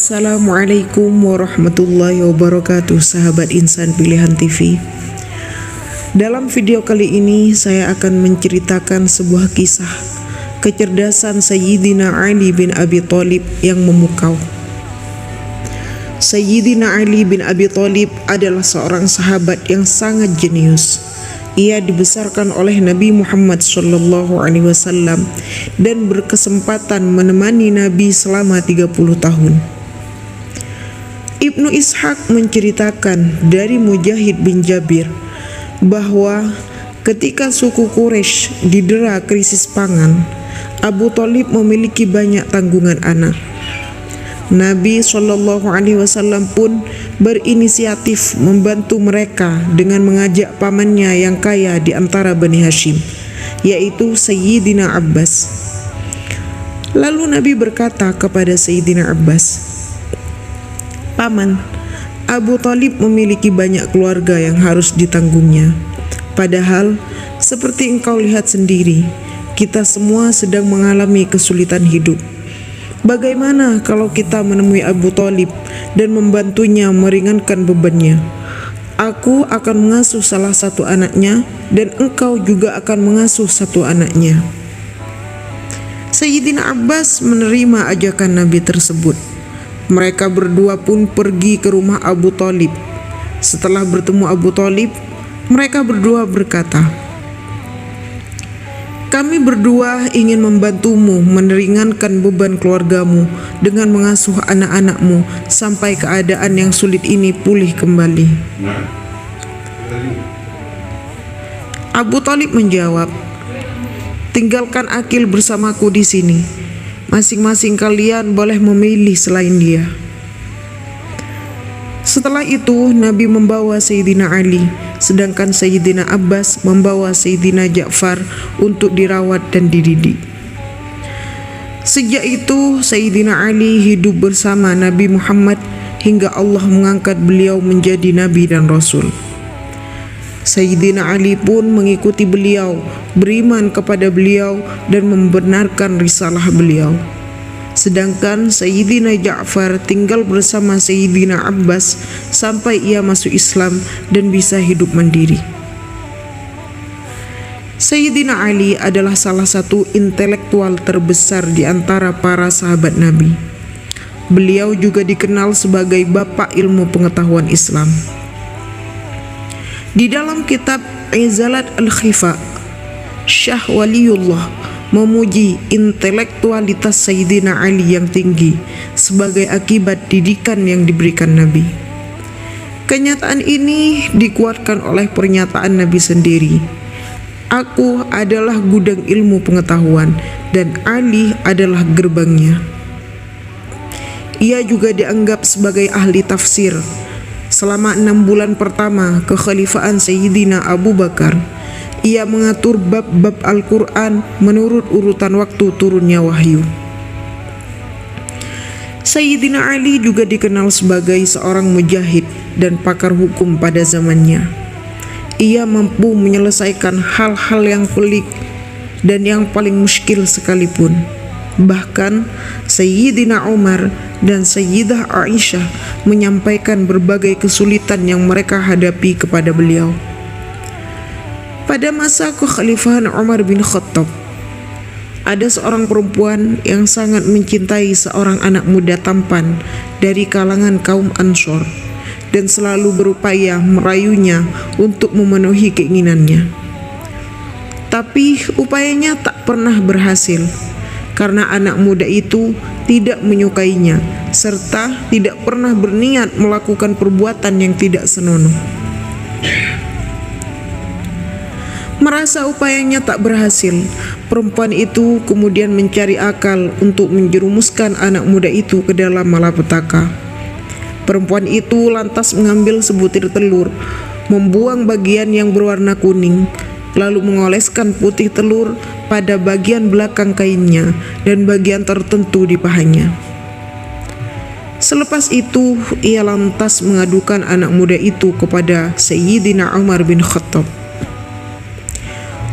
Assalamualaikum warahmatullahi wabarakatuh, sahabat Insan Pilihan TV. Dalam video kali ini saya akan menceritakan sebuah kisah kecerdasan Sayyidina Ali bin Abi Thalib yang memukau. Sayyidina Ali bin Abi Thalib adalah seorang sahabat yang sangat jenius. Ia dibesarkan oleh Nabi Muhammad SAW dan berkesempatan menemani Nabi selama 30 tahun. Ibnu Ishaq menceritakan dari Mujahid bin Jabir bahwa ketika suku Quraisy didera krisis pangan, Abu Thalib memiliki banyak tanggungan anak. Nabi SAW pun berinisiatif membantu mereka dengan mengajak pamannya yang kaya di antara Bani Hashim, yaitu Sayyidina Abbas. Lalu Nabi berkata kepada Sayyidina Abbas, "Paman, Abu Thalib memiliki banyak keluarga yang harus ditanggungnya. Padahal seperti engkau lihat sendiri, kita semua sedang mengalami kesulitan hidup. Bagaimana kalau kita menemui Abu Thalib dan membantunya meringankan bebannya? Aku akan mengasuh salah satu anaknya dan engkau juga akan mengasuh satu anaknya." Sayyidina Abbas menerima ajakan Nabi tersebut. Mereka berdua pun pergi ke rumah Abu Thalib. Setelah bertemu Abu Thalib, mereka berdua berkata, "Kami berdua ingin membantumu meringankan beban keluargamu dengan mengasuh anak-anakmu sampai keadaan yang sulit ini pulih kembali." Abu Thalib menjawab, "Tinggalkan Aqil bersamaku di sini. Masing-masing kalian boleh memilih selain dia." Setelah itu Nabi membawa Sayyidina Ali, sedangkan Sayyidina Abbas membawa Sayyidina Ja'far untuk dirawat dan dididik. Sejak itu Sayyidina Ali hidup bersama Nabi Muhammad hingga Allah mengangkat beliau menjadi Nabi dan Rasul. Sayyidina Ali pun mengikuti beliau, beriman kepada beliau dan membenarkan risalah beliau. Sedangkan Sayyidina Ja'far tinggal bersama Sayyidina Abbas sampai ia masuk Islam dan bisa hidup mandiri. Sayyidina Ali adalah salah satu intelektual terbesar di antara para sahabat Nabi. Beliau juga dikenal sebagai bapak ilmu pengetahuan Islam. Di dalam kitab Izalat al-Khifa, Syah Waliullah memuji intelektualitas Sayyidina Ali yang tinggi sebagai akibat didikan yang diberikan Nabi. Kenyataan ini dikuatkan oleh pernyataan Nabi sendiri, "Aku adalah gudang ilmu pengetahuan dan Ali adalah gerbangnya." Ia juga dianggap sebagai ahli tafsir. Selama 6 bulan pertama kekhalifaan Sayyidina Abu Bakar, ia mengatur bab-bab Al-Quran menurut urutan waktu turunnya wahyu. Sayyidina Ali juga dikenal sebagai seorang mujahid dan pakar hukum pada zamannya. Ia mampu menyelesaikan hal-hal yang pelik dan yang paling muskil sekalipun. Bahkan Sayyidina Umar dan Sayyidah Aisyah menyampaikan berbagai kesulitan yang mereka hadapi kepada beliau. Pada masa kekhalifahan Umar bin Khattab, ada seorang perempuan yang sangat mencintai seorang anak muda tampan dari kalangan kaum Ansor dan selalu berupaya merayunya untuk memenuhi keinginannya. Tapi upayanya tak pernah berhasil karena anak muda itu tidak menyukainya serta tidak pernah berniat melakukan perbuatan yang tidak senonoh. Merasa upayanya tak berhasil, perempuan itu kemudian mencari akal untuk menjerumuskan anak muda itu ke dalam malapetaka. Perempuan itu lantas mengambil sebutir telur, membuang bagian yang berwarna kuning, lalu mengoleskan putih telur pada bagian belakang kainnya dan bagian tertentu di pahanya. Selepas itu, ia lantas mengadukan anak muda itu kepada Sayyidina Umar bin Khattab.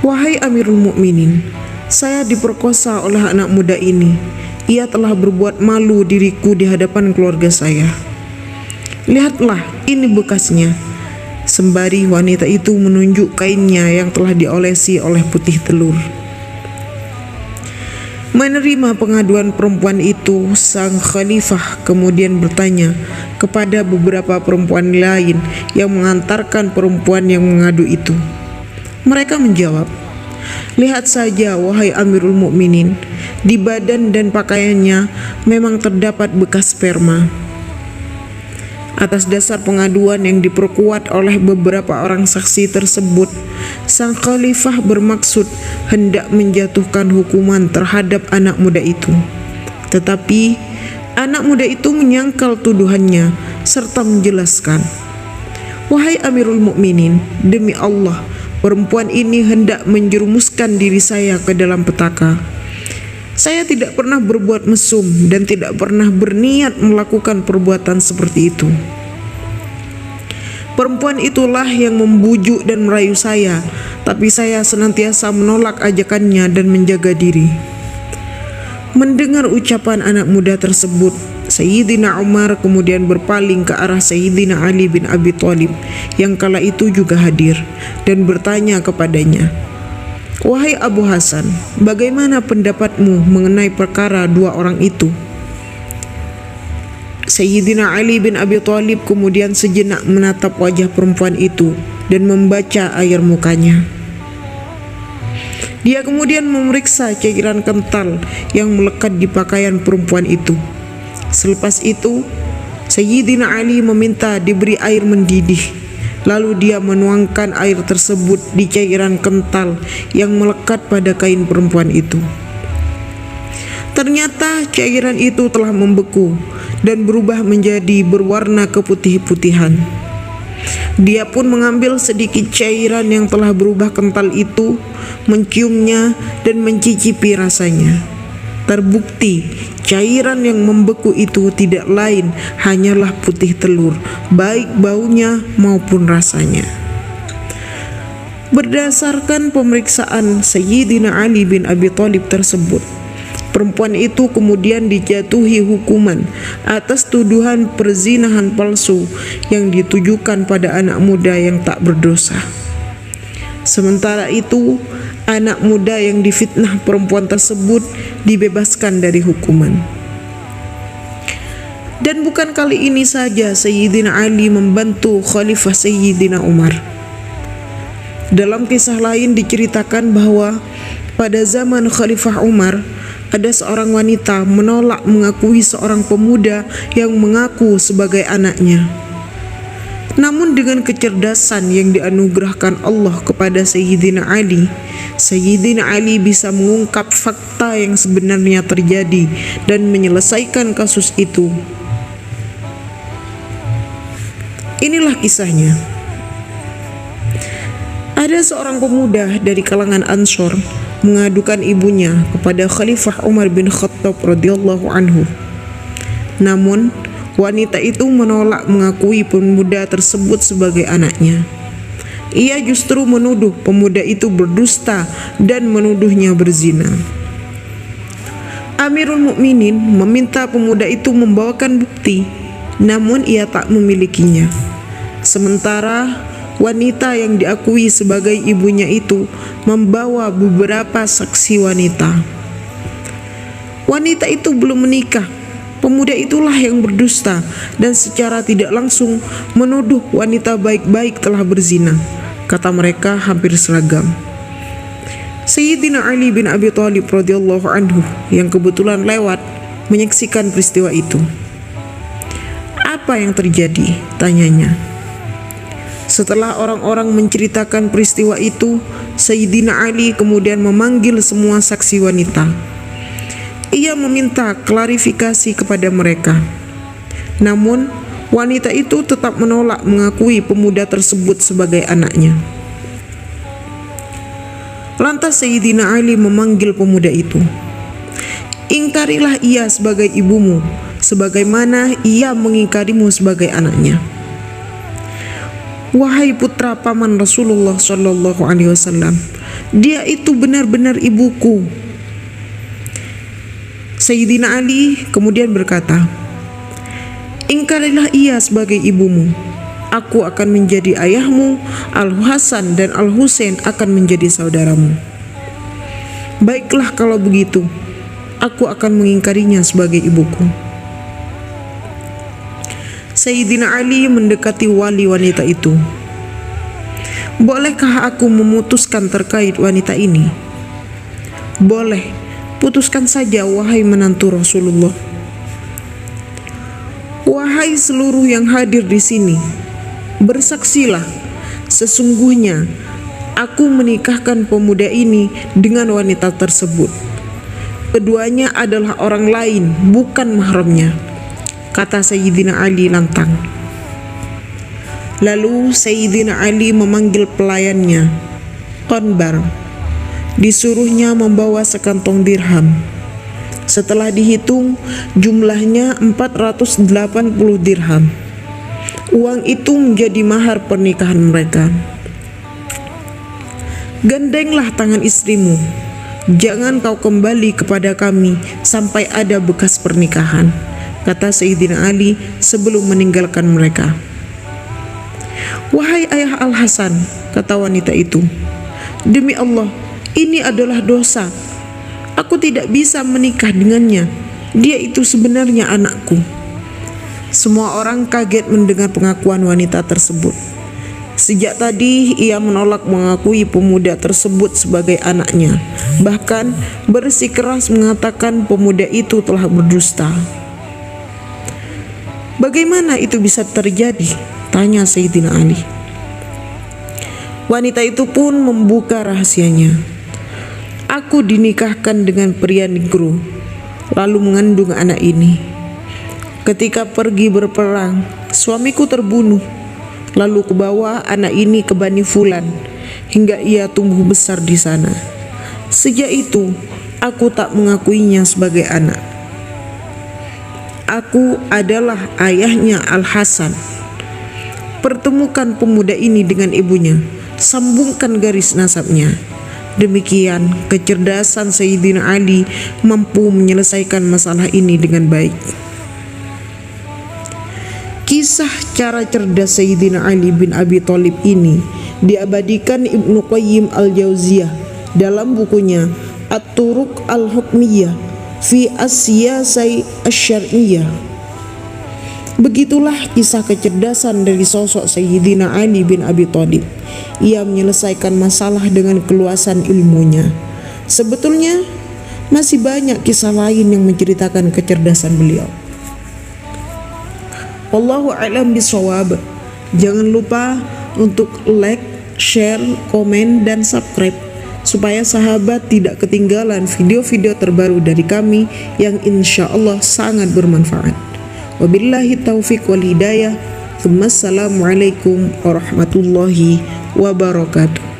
"Wahai Amirul Mukminin, saya diperkosa oleh anak muda ini. ia telah berbuat malu diriku di hadapan keluarga saya. Lihatlah, ini bekasnya." Sembari wanita itu menunjuk kainnya yang telah diolesi oleh putih telur. Menerima pengaduan perempuan itu, sang khalifah kemudian bertanya kepada beberapa perempuan lain yang mengantarkan perempuan yang mengadu itu. Mereka menjawab, "Lihat saja, wahai Amirul Mukminin, di badan dan pakaiannya memang terdapat bekas sperma." Atas dasar pengaduan yang diperkuat oleh beberapa orang saksi tersebut, sang khalifah bermaksud hendak menjatuhkan hukuman terhadap anak muda itu. Tetapi anak muda itu menyangkal tuduhannya serta menjelaskan, "Wahai Amirul Mukminin, demi Allah, perempuan ini hendak menjerumuskan diri saya ke dalam petaka. Saya tidak pernah berbuat mesum dan tidak pernah berniat melakukan perbuatan seperti itu. Perempuan itulah yang membujuk dan merayu saya, tapi saya senantiasa menolak ajakannya dan menjaga diri." Mendengar ucapan anak muda tersebut, Sayyidina Umar kemudian berpaling ke arah Sayyidina Ali bin Abi Thalib yang kala itu juga hadir dan bertanya kepadanya, "Wahai Abu Hasan, bagaimana pendapatmu mengenai perkara dua orang itu?" Sayyidina Ali bin Abi Thalib kemudian sejenak menatap wajah perempuan itu dan membaca air mukanya. Dia kemudian memeriksa cairan kental yang melekat di pakaian perempuan itu. Selepas itu, Sayyidina Ali meminta diberi air mendidih. Lalu dia menuangkan air tersebut di cairan kental yang melekat pada kain perempuan itu. Ternyata cairan itu telah membeku dan berubah menjadi berwarna keputih-putihan. Dia pun mengambil sedikit cairan yang telah berubah kental itu, menciumnya dan mencicipi rasanya. Terbukti cairan yang membeku itu tidak lain hanyalah putih telur, baik baunya maupun rasanya. Berdasarkan pemeriksaan Sayyidina Ali bin Abi Thalib tersebut, perempuan itu kemudian dijatuhi hukuman atas tuduhan perzinahan palsu yang ditujukan pada anak muda yang tak berdosa. Sementara itu, anak muda yang difitnah perempuan tersebut dibebaskan dari hukuman. Dan bukan kali ini saja Sayyidina Ali membantu Khalifah Sayyidina Umar. Dalam kisah lain diceritakan bahwa pada zaman Khalifah Umar, ada seorang wanita menolak mengakui seorang pemuda yang mengaku sebagai anaknya. Namun dengan kecerdasan yang dianugerahkan Allah kepada Sayyidina Ali, Sayyidina Ali bisa mengungkap fakta yang sebenarnya terjadi dan menyelesaikan kasus itu. Inilah kisahnya. Ada seorang pemuda dari kalangan Ansor mengadukan ibunya kepada Khalifah Umar bin Khattab radhiyallahu anhu. Namun wanita itu menolak mengakui pemuda tersebut sebagai anaknya. Ia justru menuduh pemuda itu berdusta dan menuduhnya berzina. Amirul Mukminin meminta pemuda itu membawakan bukti, namun ia tak memilikinya. Sementara wanita yang diakui sebagai ibunya itu membawa beberapa saksi wanita. Wanita itu belum menikah. Pemuda itulah yang berdusta dan secara tidak langsung menuduh wanita baik-baik telah berzina. Kata mereka hampir seragam. Sayyidina Ali bin Abi Thalib radhiyallahu anhu yang kebetulan lewat menyaksikan peristiwa itu. "Apa yang terjadi?" tanyanya. Setelah orang-orang menceritakan peristiwa itu, Sayyidina Ali kemudian memanggil semua saksi wanita. Ia meminta klarifikasi kepada mereka. Namun, wanita itu tetap menolak mengakui pemuda tersebut sebagai anaknya. Lantas Sayyidina Ali memanggil pemuda itu. "Ingkarilah ia sebagai ibumu, sebagaimana ia mengingkarimu sebagai anaknya." "Wahai putra paman Rasulullah Shallallahu Alaihi Wasallam, dia itu benar-benar ibuku." Sayyidina Ali kemudian berkata, "Ingkarilah ia sebagai ibumu. Aku akan menjadi ayahmu, Al-Hasan dan Al-Husain akan menjadi saudaramu. Baiklah kalau begitu, aku akan mengingkarinya sebagai ibuku." Sayyidina Ali mendekati wali wanita itu. "Bolehkah aku memutuskan terkait wanita ini?" "Boleh, putuskan saja wahai menantu Rasulullah." "Wahai seluruh yang hadir di sini, bersaksilah, sesungguhnya aku menikahkan pemuda ini dengan wanita tersebut. Keduanya adalah orang lain, bukan mahramnya," kata Sayyidina Ali lantang. Lalu Sayyidina Ali memanggil pelayannya, Qanbar. Disuruhnya membawa sekantong dirham. Setelah dihitung, jumlahnya 480 dirham. Uang itu menjadi mahar pernikahan mereka. "Gandenglah tangan istrimu, jangan kau kembali kepada kami sampai ada bekas pernikahan," kata Sayyidina Ali sebelum meninggalkan mereka. "Wahai ayah Al-Hasan," kata wanita itu, "demi Allah, ini adalah dosa. Aku tidak bisa menikah dengannya. Dia itu sebenarnya anakku." Semua orang kaget mendengar pengakuan wanita tersebut. Sejak tadi ia menolak mengakui pemuda tersebut sebagai anaknya. Bahkan bersikeras mengatakan pemuda itu telah berdusta. "Bagaimana itu bisa terjadi?" tanya Sayyidina Ali. Wanita itu pun membuka rahasianya. "Aku dinikahkan dengan pria negro, lalu mengandung anak ini. Ketika pergi berperang, suamiku terbunuh, lalu kubawa anak ini ke Bani Fulan hingga ia tumbuh besar di sana. Sejak itu, aku tak mengakuinya sebagai anak. Aku adalah ayahnya Al-Hasan. Pertemukan pemuda ini dengan ibunya, sambungkan garis nasabnya." Demikian kecerdasan Sayyidina Ali mampu menyelesaikan masalah ini dengan baik. Kisah cara cerdas Sayyidina Ali bin Abi Thalib ini diabadikan Ibnu Qayyim al-Jauziyah dalam bukunya At-Turuq al-Hukmiyah fi As-Siyasah Asy-Syar'iyyah. Begitulah kisah kecerdasan dari sosok Sayyidina Ali bin Abi Thalib. Ia menyelesaikan masalah dengan keluasan ilmunya. Sebetulnya masih banyak kisah lain yang menceritakan kecerdasan beliau. Wallahu a'lam bishawab. Jangan lupa untuk like, share, komen, dan subscribe supaya sahabat tidak ketinggalan video-video terbaru dari kami yang insya Allah sangat bermanfaat. Wabillahi taufiq wal hidayah. Wassalamualaikum warahmatullahi wabarakatuh.